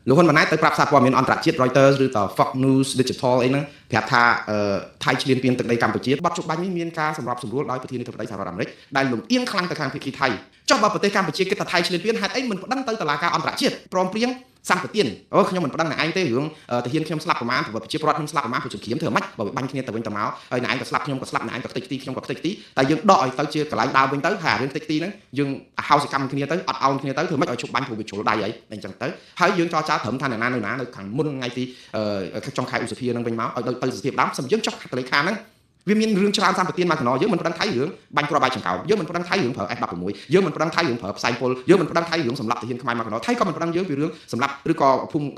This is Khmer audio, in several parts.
លោកហ៊ុនម៉ាណែតទៅប្រាប់សារព័ត៌មានអន្តរជាតិ Reuters ឬក៏ Fox News Digital អីហ្នឹងប្រាប់ថាថៃឈ្លានពានទឹកដីកម្ពុជាបទជប់បាញ់នេះមានការសម្របសម្រួលដោយប្រធានាធិបតីសហរដ្ឋអាមេរិកដែលលំអៀងខ្លាំងទៅខាងភាគីថៃចុះបើប្រទេសកម្ពុជាគិតថាថៃឈ្លានពានហេតុអីមិនប្តឹងទៅតុលាការអន្តរជាតិព្រមព្រៀងសម្បទានខ្ញុំមិនប្តឹងអ្នកឯងទេរឿងទាហានខ្ញុំស្លាប់ប្រមាណប្រជាពលរដ្ឋខ្ញុំស្លាប់ប្រមាណព្រោះសង្គ្រាមធ្វើម៉េចបើវាបាញ់គ្នាទៅវិញទៅមកហើយអ្នកឯងក៏ស្លាប់ខ្ញុំក៏ស្លាប់អ្នកឯងក៏ខ្ទេចខ្ទីខ្ញុំក៏ខ្ទេចខ្ទីតែយើងដកឲ្យទៅជាកន្លែងដើមវិញទៅហើយរឿងខ្ទេចខ្ទីហ្នឹងយើងហៅសកម្មគ្នាទៅអត់អោនគ្នាទៅធ្វើម៉េចឲ្យជប់បាញ់ព្រោះវាជ្រុលដៃអីអញ្ចឹងទៅហើយយើងចរចាត្រឹមថាអ្នកណានៅខាងមុនថ្ងៃទីចុងខែឧសភាហ្នឹងវិញមកឲ្យទៅសភាដើមសំយើងចុះហត្ថលេខាហ្នឹងវាមានរឿងច្រើនសម្បទានមកកណោយើងមិនប្តឹងថៃរឿងបាញ់គ្រាប់បាយចង្កោមយើងមិនប្តឹងថៃរឿងប្រើ F16 យើងមិនប្តឹងថៃរឿងប្រើផ្សែងពុលយើងមិនប្តឹងថៃរឿងសម្លាប់ទាហានខ្មែរមកកណោថៃក៏មិនប្តឹងយើងពីរឿងសម្លាប់ឬក៏ភូមិ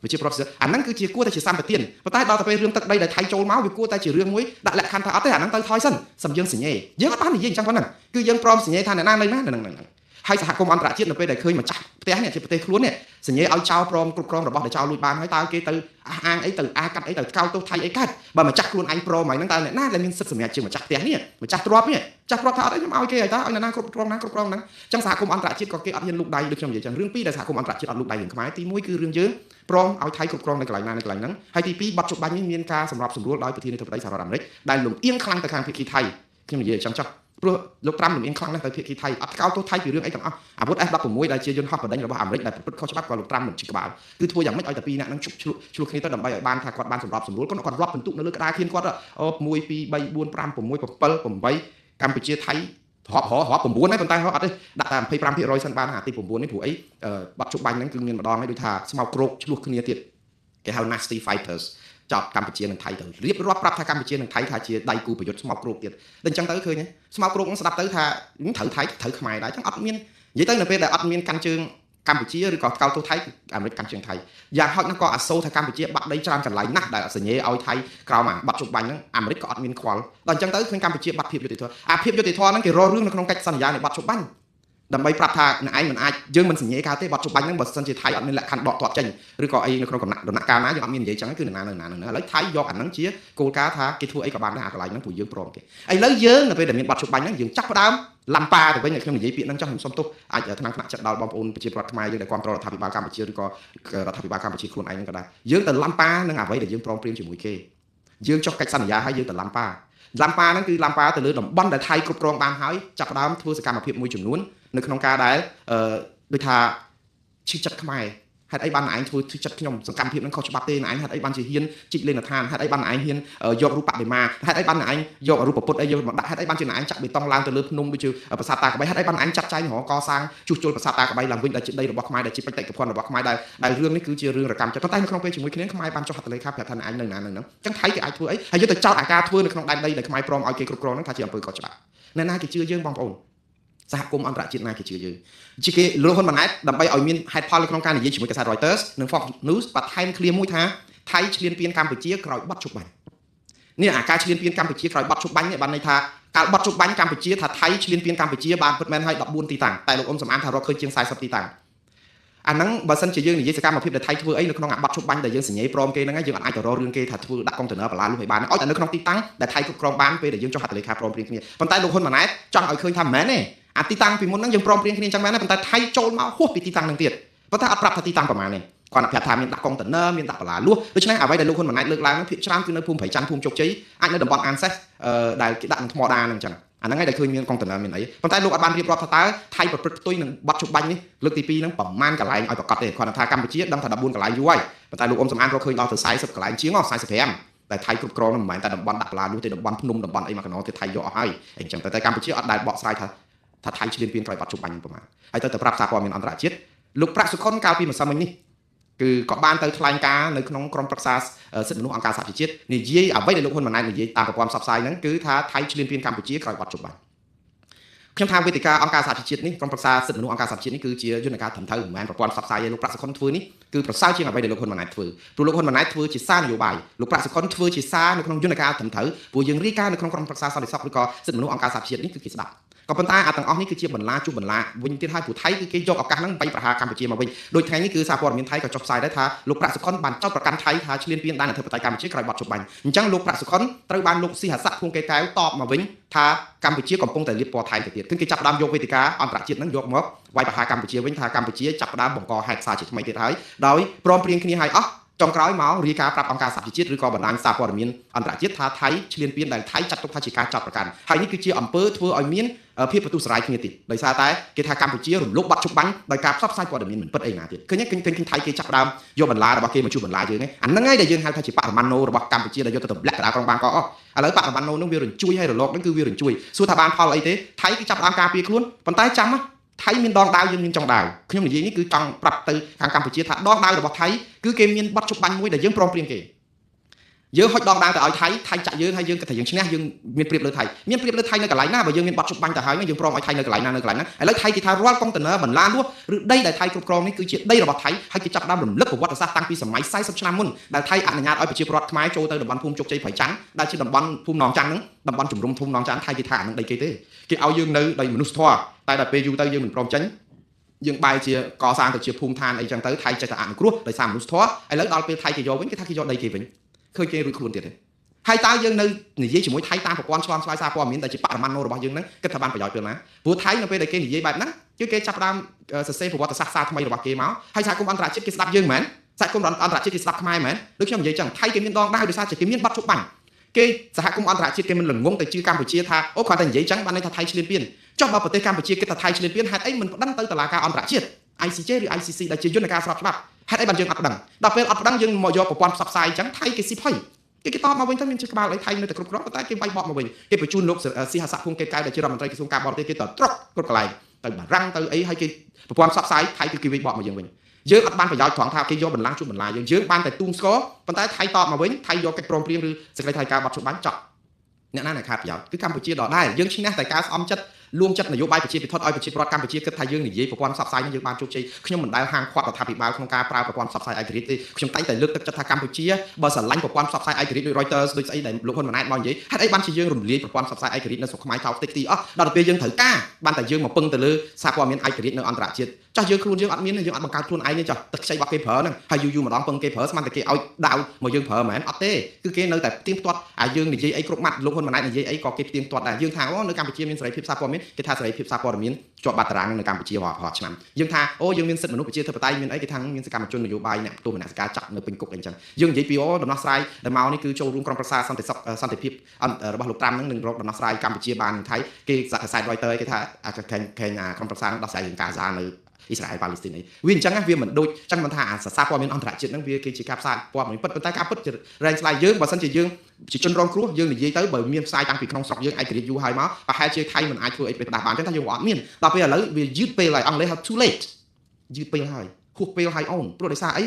ប្រជាប្រដ្ឋអាហ្នឹងគឺជាគួរតែជាសម្បទានប៉ុន្តែដល់ទៅពេលរឿងទឹកដីដែលថៃចូលមកវាគួរតែជារឿងមួយដាក់លក្ខខណ្ឌថាអត់ទេអាហ្នឹងទៅថយសិនសំយើងសញ្ញេយើងអត់បាននិយាយអញ្ចឹងប៉ុណ្ណឹងគឺយើងព្រមសញ្ញេថាអ្នកណានៅណាហ្នឹងហើយសហគមន៍អន្តរជាតិនៅពេលដែលឃើញម្ចាស់ផ្ទះនេះជាប្រទេសខ្លួននេះសញ្ញេឲ្យចោលព្រមគ្រប់គ្រងរបស់ដែលចោលលួចបានហើយតើគេទៅអះអាងអីទៅអាកាត់អីទៅកោតទោសថៃអីកាត់បើម្ចាស់ខ្លួនឯងព្រមហើយហ្នឹងតើអ្នកណាដែលមានសិទ្ធិសម្រេចជាម្ចាស់ផ្ទះនេះម្ចាស់ទ្រព្យនេះចាស់ទ្រព្យថាអត់អីខ្ញុំឲ្យគេហើយតើឲ្យអ្នកណាគ្រប់គ្រងហ្នឹងអញ្ចឹងសហគមន៍អន្តរជាតិក៏គេអត់ហ៊ានលូកដៃដូចខ្ញុំនិយាយអញ្ចឹងរឿងពីរដែលសហគមន៍អន្តរជាតិអត់លូកដៃរឿងខ្មែរទី1គឺរឿងយើងព្រមឲ្យថៃគ្រប់គ្រងនៅកន្លែងណានៅកន្លែងហ្នឹងហើយទី2បទជប់បាញ់នេះមានការសម្របសម្រួលដោយប្រធានាធិបតីសហរដ្ឋអាមេរិកដែលលំអៀងខ្លាំងទៅខាងភាគីថៃខ្ញុំនិយាយអញ្ចឹងចុះព្រោះលោកត្រាំលំអៀងខ្លាំងណាស់ទៅភាគីថៃអត់កោតទោសថៃពីរឿងអីទាំងអស់អាវុធ F16 ដែលជាយន្តហោះបណ្ដេញរបស់អាមេរិកដែលប្រព្រឹត្តខុសច្បាប់ក៏លោកត្រាំមិនជិះក្បាលគឺធ្វើយ៉ាងម៉េចឲ្យតែពីរនាក់ហ្នឹងឆ្លោះគ្នាទៅដើម្បីឲ្យបានថាគាត់បានសម្របសម្រួលគាត់រាប់ពិន្ទុនៅលើក្តារខៀនគាត់1 2 3 4 5 6 7 8កម្ពុជាថៃរាប់9ហើយប៉ុន្តែអត់ទេដាក់តែ 25% សិនបានអាទី9នេះព្រោះអីបាត់ជប់បាញ់ហ្នឹងគឺមានម្ដងហើយដូចថាស្មោកគ្រោកឆ្លោះគ្នាទៀតគេហៅ nasty fighters ចប់កម្ពុជានិងថៃទៅរៀបរាប់ប្រាប់ថាកម្ពុជានិងថៃថាជាដៃគូប្រយុទ្ធស្មោកគ្រោកទៀតតែអញ្ចឹងទៅឃើញស្មោកគ្រោកហ្នឹងស្ដាប់ទៅថាត្រូវថៃត្រូវខ្មែរដែរអញ្ចឹងអត់មាននិយាយទៅនៅពេលដែលអត់មានកាន់ជើងកម្ពុជាឬក៏កោតទោសថៃអាមេរិកកាន់ជើងថៃយ៉ាងហោចណាស់ក៏អាសូរថាកម្ពុជាបាក់ដីច្រើនកន្លែងណាស់ដែលសញ្ញេឲ្យថៃក្រោមបាត់ជប់បាញ់ហ្នឹងអាមេរិកក៏អត់មានខ្វល់ដល់អញ្ចឹងទៅឃើញកម្ពុជាបាត់ភាពយុត្តិធម៌អាភាពយុត្តិធម៌ហ្នឹងគេរករឿងនៅក្នុងកិច្ចសន្យានៃបាត់ជប់បាញ់ដើម្បីប្រាប់ថាអ្នកឯងមិនអាចយើងមិនសញ្ញេការទេបាត់ជប់បាញ់ហ្នឹងបើសិនជាថៃអត់មានលក្ខខណ្ឌដកទាត់ចេញឬក៏អីនៅក្នុងដំណាក់កាលណាយើងអត់មាននិយាយចឹងគឺណាឥឡូវថៃយកអាហ្នឹងជាគោលការណ៍ថាគេធ្វើអីក៏បានដែរអាកន្លែងហ្នឹងព្រោះយើងព្រមគេឥឡូវយើងនៅពេលដែលមានបាត់ជប់បាញ់ហ្នឹងយើងចាប់ផ្ដើមឡំប៉ាទៅវិញខ្ញុំនិយាយពាក្យហ្នឹងចោះខ្ញុំសុំទោសអាចថ្នាក់ចិត្តដល់បងប្អូនប្រជាពលរដ្ឋខ្មែរយើងដែលគ្រប់គ្រងរដ្ឋាភិបាលកម្ពុជាឬក៏រដ្ឋាភិបាលកម្ពុជាខ្លួនឯងហ្នឹងក៏ដែរយើងទៅឡំប៉ានឹងអ្វីដែលយើងព្រមព្រៀងជាមួយគេយើងចុះកិច្ចសន្យាហើយយើងទៅឡំប៉ាហ្នឹងគឺឡំប៉ាទៅលើតំបន់ដែលថៃគ្រប់គ្រងបានហើយចាប់ផ្ដើមធ្វើសកម្មភាពមួយចំនួននៅក្នុងការដែលដូចថាឈឺចិត្តខ្មែរហេតុអីបានឯងធ្វើឈឺចិត្តខ្ញុំសកម្មភាពហ្នឹងខុសច្បាប់ទេឯងហេតុអីបានជាហ៊ានជីកលេនដ្ឋានហេតុអីបានឯងហ៊ានយករូបបដិមាហេតុអីបានឯងយករូបពុទ្ធអីយកមកដាក់ហេតុអីបានជាឯងចាក់បេតុងឡើងទៅលើភ្នំដូចជាប្រាសាទតាកបីហេតុអីបានឯងចាត់ចែងរកកសាងជួសជុលប្រាសាទតាកបីឡើងវិញដែលជាដីរបស់ខ្មែរដែលជាបេតិកភណ្ឌរបស់ខ្មែរដែលរឿងនេះគឺជារឿងរកម្មចិត្តប៉ុន្តែនៅក្នុងពេលជាមួយគ្នាខ្មែរបានចុះហត្ថលេខាប្រាប់ថាឯងនៅណាហ្នឹងអញ្ចឹងថៃគេអាចធ្វើអីហើយយកទៅចោទអាការធ្វើនៅក្នុងដែនដីដែលខ្មែរព្រមឲ្យគេគ្រប់គ្រងហ្នឹងថាជាអំពើខុសច្បាប់អ្នកណាគេជឿយើងបងប្អូនសហគមន៍អន្តរជាតិណាគេជឿយើងជាគេលោកហ៊ុនម៉ាណែតដើម្បីឲ្យមានហេតុផលនៅក្នុងការនិយាយជាមួយកាសែត Reuters និង Fox News បន្ថែមឃ្លាមួយថាថៃឈ្លានពានកម្ពុជាក្រោយបាត់ជប់បាញ់នេះអាការឈ្លានពានកម្ពុជាក្រោយបាត់ជប់បាញ់នេះបានន័យថាកាលបាត់ជប់បាញ់កម្ពុជាថាថៃឈ្លានពានកម្ពុជាបានពិតមែនឲ្យ14ទីតាំងតែលោកអ៊ុំសំអានថារកឃើញជាង40ទីតាំងអាហ្នឹងបើសិនជាយើងនិយាយសកម្មភាពដែលថៃធ្វើអីនៅក្នុងអាបាត់ជប់បាញ់ដែលយើងសញ្ញេព្រមគេហ្នឹងយើងអាចទៅរករឿងគេថាធ្វើដាក់កុងតឺន័របន្លាលុះឲ្យបានឲ្យតែនៅក្នុងទីតាំងដែលថៃគ្រប់គ្រងបានពេលដែលយើងចុះហត្ថលេខាព្រមព្រៀងគ្នាប៉ុន្តែលោកហ៊ុនម៉ាណែតចង់ឲ្យឃើញថាមិនមែនទេអាទីតាំងពីមុនហ្នឹងយើងព្រមព្រៀងគ្នាអញ្ចឹងមែនទេប៉ុន្តែថៃចូលមកហួសពីទីតាំងហ្នឹងទៀតប៉ុន្តែអត់ប្រាប់ថាទីតាំងប្រមាណទេគាត់ប្រាប់ថាមានដាក់កុងតឺន័រមានដាក់បន្លាលុះដូច្នេះអ្វីដែលលោកហ៊ុនម៉ាណែតលើកឡើងហ្នឹងភាគច្រើនគឺនៅភូមិព្រៃច័ន្ទភូមិជោគជ័យអាចនៅតំបន់អានសេសដែលគេដាក់នឹងថ្មដាហ្នឹងអញ្ចឹងអាហ្នឹងឯងដែលឃើញមានកុងតឺន័រមានអីប៉ុន្តែលោកអត់បានរៀបរាប់ថាតើថៃប្រព្រឹត្តផ្ទុយនឹងបាត់ជប់បាញ់នេះលើកទី2ហ្នឹងប្រមាណកន្លែងឲ្យប្រកាសទេគាត់ថាកម្ពុជាដឹងថា14កន្លែងយូរហើយប៉ុន្តែលោកអ៊ុំសំអានរកឃើញដល់ទៅ40កន្លែងជាង45តែថៃគ្រប់គ្រងមិនមែនតែតំបន់ដាក់បន្លាលុះទេតំបន់ភ្នំតំបន់អីមកកណ្ដោទៀតថៃយកអស់ហើយអញ្ចឹងតែកម្ពុជាអត់ដែលបកស្រាយថាថៃឈ្លានពានក្រោយបាត់ជប់បាញ់ប្រមាណហើយទៅប្រាប់សារព័ត៌មានអន្តរជាតិលោកប្រាក់សុខុនកាលពីម្សិលមិញនេះគឺក៏បានទៅថ្លែងការណ៍នៅក្នុងក្រុមប្រឹក្សាសិទ្ធិមនុស្សអង្គការសហជីវជាតិនិយាយអ្វីដែលលោកហ៊ុនម៉ាណែតនិយាយតាមប្រព័ន្ធផ្សព្វផ្សាយហ្នឹងគឺថាថៃឈ្លានពានកម្ពុជាក្រោយបាត់ជប់បាញ់ខ្ញុំថាវេទិកាអង្គការសហជីវជាតិនេះក្រុមប្រឹក្សាសិទ្ធិមនុស្សអង្គការសហជីវជាតិនេះគឺជាយន្តការត្រឹមត្រូវមិនមែនប្រព័ន្ធផ្សព្វផ្សាយឯលោកប្រាក់សុខុនធ្វើនេះគឺប្រសើរជាងអ្វីដែលលោកហ៊ុនម៉ាណែតធ្វើព្រោះលោកហ៊ុនម៉ាណែតធ្វើជាសារនយោបាយលោកប្រាក់សុខុនធ្វើជាសារនៅក្នុងយន្តការត្រឹមត្រូវព្រោះយើងរាយការណ៍នៅក្នុងក្រុមប្រឹក្សាសន្តិសុខឬក៏សិទ្ធិមនុស្សអង្គការសហជីវជាតិនេះគឺគេស្ដាប់ ក៏ប៉ុន្តែអាទាំងអស់នេះគឺជាបន្លាជួបបន្លាវិញទៀតហើយព្រោះថៃគឺគេយកឱកាសហ្នឹងបែកប្រហារកម្ពុជាមកវិញដោយថ្ងៃនេះគឺសារព័ត៌មានថៃក៏ចុះផ្សាយដែរថាលោកប្រាក់សុខុនបានចោទប្រកាន់ថៃថាឈ្លានពានដែនអធិបតេយ្យកម្ពុជាក្រោយបទជប់បាញ់អញ្ចឹងលោកប្រាក់សុខុនត្រូវបានលោកស៊ីហស័កភួងកែកែវតបមកវិញថាកម្ពុជាកំពុងតែលាបពណ៌ថៃទៅទៀតគឺគេចាប់ផ្ដើមយកវេទិកាអន្តរជាតិហ្នឹងយកមកវាយប្រហារកម្ពុជាវិញថាកម្ពុជាចាប់ផ្ដើមបង្កហេតុសារជាថ្មីទៀតហើយដោយព្រមព្រៀងគ្នាឲ្យអស់ចុងក្រោយមករាយការណ៍ប្រាប់អង្គការសហប្រជាជាតិឬក៏បណ្ដាញសារព័ត៌មានអន្តរជាតិថាថៃឈ្លានពានដែលថៃចាត់ទុកថាជាការចោទប្រកាន់ហើយនេះគឺជាអំពើធ្វើឲ្យមានភាពបន្ទុះសារាយគ្នាទៀតដោយសារតែគេថាកម្ពុជារំលោភបទជប់បាញ់ដោយការផ្សព្វផ្សាយព័ត៌មានមិនពិតអីណាទៀតឃើញថៃគេចាប់ផ្ដើមយកបន្លារបស់គេមកជួបបន្លាយើងហ្នឹងអាហ្នឹងហើយដែលយើងហៅថាជាបរិមាណូរបស់កម្ពុជាដែលយកទៅទម្លាក់កណ្ដាលក្រុងបាងកកអស់ឥឡូវបរិមាណូហ្នឹងវារញ្ជួយហើយរលកហ្នឹងគឺវារញ្ជួយសួរថាបានផលអីទេថៃគេចាប់ផ្ដើមការពារខ្លួនប៉ុន្តែចាំថៃមានដងដាវយើងមានចុងដាវខ្ញុំនិយាយនេះគឺចង់ប្រាប់ទៅខាងកម្ពុជាថាដងដាវរបស់ថៃគឺគេមានបទជប់បាញ់មួយដែលយើងព្រមព្រៀងគេយើងហុចដងដាវទៅឲ្យថៃចាក់យើងហើយយើងគិតថាយើងឈ្នះយើងមានព្រៀបលើថៃមានព្រៀបលើថៃនៅកន្លែងណាបើយើងមានបទជប់បាញ់ទៅហើយយើងព្រមឲ្យថៃនៅកន្លែងណាឥឡូវថៃគេថារាល់កុងតឺន័របន្លានោះឬដីដែលថៃគ្រប់គ្រងនេះគឺជាដីរបស់ថៃហើយគេចាប់ផ្ដើមរំលឹកប្រវត្តិសាស្ត្រតាំងពីសម័យ40ឆ្នាំមុនដែលថៃអនុញ្ញាតឲ្យប្រជាពលរដ្ឋខ្មែរចូលទៅតំបន់ភូមិជោគជ័យប្រៃច័ន្ទដែលជាតំបន់ភូមិនងច័ន្ទហ្នឹងតំបន់ជំរំភូមិនងច័ន្ទថៃគេថាអានឹងដីគេទេគេឲ្យយើងនៅដោយមនុស្សធម៌តែដល់ពេលយូរទៅយើងមិនព្រមចេញយើងបែរជាកសាងទៅជាភូមិឋានអីចឹងទៅថៃចេះតែអនុគ្រោះដោយសារមនុស្សធម៌ឥឡូវដល់ពេលថៃគេយកវិញគេថាគេយកដីគេវិញឃើញគេរួចខ្លួនទៀតទេហើយតើយើងនៅនិយាយជាមួយថៃតាមប្រព័ន្ធឆ្លងឆ្លើយសារព័ត៌មានដែលជាបរិមាណណូរបស់យើងហ្នឹងគិតថាបានប្រយោជន៍ពេលណាព្រោះថៃនៅពេលដែលគេនិយាយបែបហ្នឹងគឺគេចាប់ផ្ដើមសរសេរប្រវត្តិសាស្ត្រសារថ្មីរបស់គេមកហើយសហគមន៍អន្តរជាតិគេស្ដាប់យើងមែនសហគមន៍អន្តរជាតិគេស្ដាប់ខ្មែរមែនដូចខ្ញុំនិយាយចឹងថៃគេមានដងដាវដោយសារគេមានបទជប់បាញ់គេសហគមន៍អន្តរជាតិគេមិនល្ងងទៅជឿកម្ពុជាថាអូគាត់តែនិយាយចឹងបានន័យថាថៃឈ្លានពានចុះបើប្រទេសកម្ពុជាគិតថាថៃឈ្លានពានហេតុអីមិនប្តឹងទៅតុលាការអន្តរជាតិ ICJ ឬ ICC ដែលជាយន្តការស្របច្បាប់ហេតុអីបានយើងអត់ប្តឹងដល់ពេលអត់ប្តឹងយើងមកយកប្រព័ន្ធផ្សព្វផ្សាយចឹងថៃគេស៊ីភ័យគេតបមកវិញថាមានជាក្បាលអីថៃនៅតែគ្រប់គ្រងតែគេវាយបកមកវិញគេបញ្ជូនលោកស៊ីហស័កភួងកែកែវដែលជារដ្ឋមន្ត្រីក្រសួងការបរទេសគេទៅត្រុកគ្រប់កន្លែងទៅបារាំងទៅអីហើយគេប្រព័ន្ធផ្សព្វផ្សាយថៃគឺគេវាយបកមកយើងវិញយើងអត់បានប្រយោជន៍ត្រង់ថាគេយកបន្លាជួបបន្លាយើងបានតែទូងស្គរប៉ុន្តែថៃតបមកវិញថៃយកកិច្ចព្រមព្រៀងឬសេចក្តីថ្លែងការណ៍បទជប់បាញ់ចប់អ្នកណាដែលខាតប្រយោជន៍គឺកម្ពុជាដដែលយើងឈ្នះតែការស្អំចិត្តលួងចិត្តនយោបាយប្រជាពិធឲ្យប្រជាពលរដ្ឋកម្ពុជាគិតថាយើងនិយាយប្រព័ន្ធផ្សព្វផ្សាយនេះយើងបានជោគជ័យខ្ញុំមិនដែលហាមឃាត់រដ្ឋាភិបាលក្នុងការប្រើប្រព័ន្ធផ្សព្វផ្សាយឯករាជ្យទេខ្ញុំតែងតែលើកទឹកចិត្តថាកម្ពុជាបើស្រឡាញ់ប្រព័ន្ធផ្សព្វផ្សាយឯករាជ្យដូច Reuters ដូចស្អីដែលលោកហ៊ុនម៉ាណែតមកនិយាយហេតុអីបានជាយើងរំលាយប្រព័ន្ធផ្សព្វផ្សាយឯករាជ្យនៅស្រុកខ្មែរថោកតិចទីអស់ដល់ទៅពេលយើងត្រូវការបានតែយើងមកពឹងទៅលើសារព័ត៌មានឯករាជ្យនៅអន្តរជាតិចាស់យើងខ្លួនយើងអត់មានយើងអត់បង្កើតខ្លួនឯងទេចាស់ទឹកខ្ចីរបស់គេប្រើហ្នឹងហើយយូរម្ដងពឹងគេប្រើស្មានតែគេឲ្យដាវមកយើងប្រើមែនអត់ទេគឺគេនៅតែផ្ទៀងផ្ទាត់យើងនិយាយអីគ្រប់ម៉ាត់លោកហ៊ុនម៉ាណែតនិយាយអីក៏គេផ្ទៀងផ្ទាត់ដែរយើងថាអូនៅកម្ពុជាមានសេរីភាពសារព័ត៌មានគេថាសេរីភាពសារព័ត៌មានជាប់បាត់តារាងនៅកម្ពុជារាល់ឆ្នាំយើងថាអូយើងមានសិទ្ធិមនុស្សប្រជាធិបតេយ្យមានអីគេថាមានសកម្មជននយោបាយអ្នកទោសមនសិការចាក់នៅពេញគុកអីចឹងយើងនិយាយពីអូដំណោះស្រាយដែលមកនេះគឺចូលរួមក្រុមប្រឹក្សាសន្តិសុខសន្តិភាពរបស់លោកត្រាំហ្នឹងនឹងរកដំណោះស្រាយកម្ពុជាបានថៃគេសាក់ខ្សែ Reuters គេថាក្រុមប្រឹក្សានឹងដោះស្រាយរឿងកាហ្សានៅអ៊ីស្រាអែលប៉ាឡេស្ទីនវាអញ្ចឹងវាមិនដូចចឹងមិនថាអាសារព័ត៌មានអន្តរជាតិហ្នឹងវាគឺជាការផ្សាយព័ត៌មានពិតប៉ុន្តែការពិតរែងឆ្លៃយើងបើសិនជាយើងជាជនរងគ្រោះយើងនិយាយទៅបើមានផ្សាយតាំងពីក្នុងស្រុកយើងឯករាជ្យយូរហើយមកប្រហែលជាថៃមិនអាចធ្វើអីប្រដាស់បានចឹងថាយើងអត់មានដល់ពេលឥឡូវវាយឺតពេលហើយអង់គ្លេសហៅ too late យឺតពេលហើយហួសពេលហើយអូនព្រោះដោយសារអី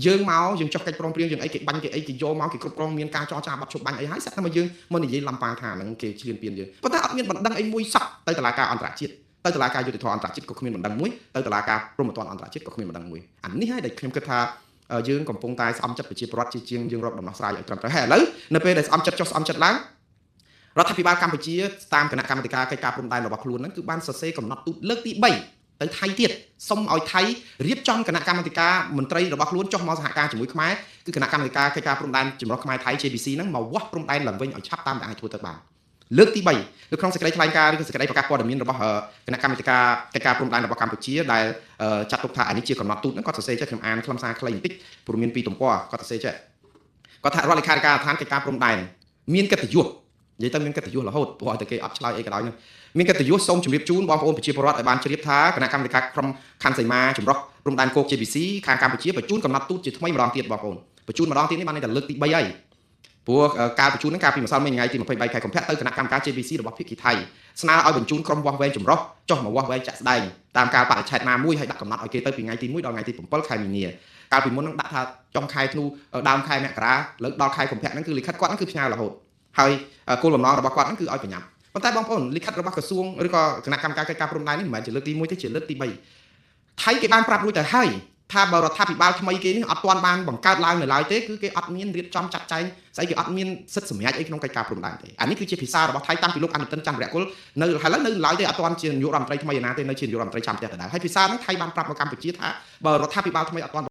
យើងមកយើងចុះកិច្ចព្រមព្រៀងយើងអីគេបាញ់គេអីគេយកមកគេគ្រប់គ្រងមានការចរចាបាត់ជប់បាញ់អីហើយសិតតែមកយើងមកនិយាយលំប៉ាងថាហ្នឹងគេឈ្លានពានយើងប៉ុន្តែអត់មានបណ្ដឹងអីមួយសោះទៅតុលាការអន្តរជាតិទៅតុលាការយុតិធម៌អន្តរជាតិក៏គ្មានបណ្ដឹងមួយទៅតុលាការព្រហ្មទណ្ឌអន្តរជាតិក៏គ្មានបណ្ដឹងមួយអានេះហើយដែលខ្ញុំគិតថាយើងកំពុងតែស្អំចិត្តប្រជាពលរដ្ឋជាងយើងរកដំណោះស្រាយឲ្យត្រឹមត្រូវហើយឥឡូវនៅពេលដែលស្អំចិត្តចុះស្អំចិត្តឡើងរដ្ឋាភិបាលកម្ពុជាតាមគណៈកម្មាធិការកិច្ចការព្រំដែនរបស់ខ្លួនហ្នឹងគឺបានសរសេរកំណត់ទូតលើកទី3ទៅថៃទៀតសុំឲ្យថៃរៀបចំគណៈកម្មាធិការមន្ត្រីរបស់ខ្លួនចុះមកសហការជាមួយខ្មែរគឺគណៈកម្មាធិការកិច្ចការព្រំដែនចម្រុះខ្មែរថៃ JBC ហ្នឹងមកវាស់ព្រំដែនឡើងវិញឲ្យឆាប់តាមដែលអាចធ្វើទៅបានលើកទី3នៅក្នុងសេចក្តីថ្លែងការណ៍ឬសេចក្តីប្រកាសព័ត៌មានរបស់គណៈកម្មាធិការកិច្ចការព្រំដែនរបស់កម្ពុជាដែលចាត់ទុកថាអានេះជាកំណត់ទូតហ្នឹងគាត់សរសេរចេះខ្ញុំអានខ្លឹមសារខ្លីបន្តិចព្រោះមានពីរទំព័រគាត់សរសេរចេះគាត់ថារដ្ឋលេខាធិការដ្ឋានកិច្ចការព្រំដែនមានកិត្តិយសនិយាយទៅមានកិត្តិយសរហូតព្រោះតែគេអត់ឆ្លើយអីក៏ដោយហ្នឹងមានកិត្តិយសសូមជម្រាបជូនបងប្អូនប្រជាពលរដ្ឋឲ្យបានជ្រាបថាគណៈកម្មាធិការក្រុមខណ្ឌសីមាចម្រុះព្រំដែនគោក JBC ខាងកម្ពុជាបញ្ជូនកំណត់ទូតជាថ្មីម្ដងទៀតបងប្អូនបញ្ជូនម្ដងទៀតនេះបានតែលើកទី3ហើយព្រោះការបញ្ជូនហ្នឹងកាលពីម្សិលមិញថ្ងៃទី23ខែកុម្ភៈទៅគណៈកម្មការ JBC របស់ភាគីថៃស្នើឲ្យបញ្ជូនក្រុមវាស់វែងចម្រុះចុះមកវាស់វែងចាក់ស្ដែងតាមការបរិច្ឆេទណាមួយហើយដាក់កំណត់ឲ្យគេទៅពីថ្ងៃទី1ដល់ថ្ងៃទី7ខែមីនាកាលពីមុនហ្នឹងដាក់ថាចុងខែធ្នូដើមខែមករាលើដល់ខែកុម្ភៈហ្នឹងគឺលិខិតគាត់ហ្នឹងគឺផ្ញើរហូតហើយគោលបំណងរបស់គាត់ហ្នឹងគឺឲ្យប្រញាប់ប៉ុន្តែបងប្អូនលិខិតរបស់ក្រសួងឬក៏គណៈកម្មការកិច្ចការព្រំដែននេះមិនមែនជាលើកទី1ទេជាលើកទី3ថៃគេបានប្រាប់រួចទៅហើយ ថាបើរដ្ឋាភិបាលថ្មីគេនេះអត់ទាន់បានបង្កើតឡើងនៅឡើយទេគឺគេអត់មានរៀបចំចាត់ចែងស្អីគេអត់មានសិទ្ធិសម្រេចអីក្នុងកិច្ចការព្រំដែនទេអានេះគឺជាភាសារបស់ថៃតាំងពីលោកអនុទិនច័ន្ទរៈគុលនៅឥឡូវនៅឡើយទេអត់ទាន់ជានាយករដ្ឋមន្ត្រីថ្មីណាទេនៅជានាយករដ្ឋមន្ត្រីចាំផ្ទះដដែលហើយភាសាហ្នឹងថៃបានប្រាប់មកកម្ពុជាថាបើរដ្ឋាភិបាលថ្មីអត់ទាន់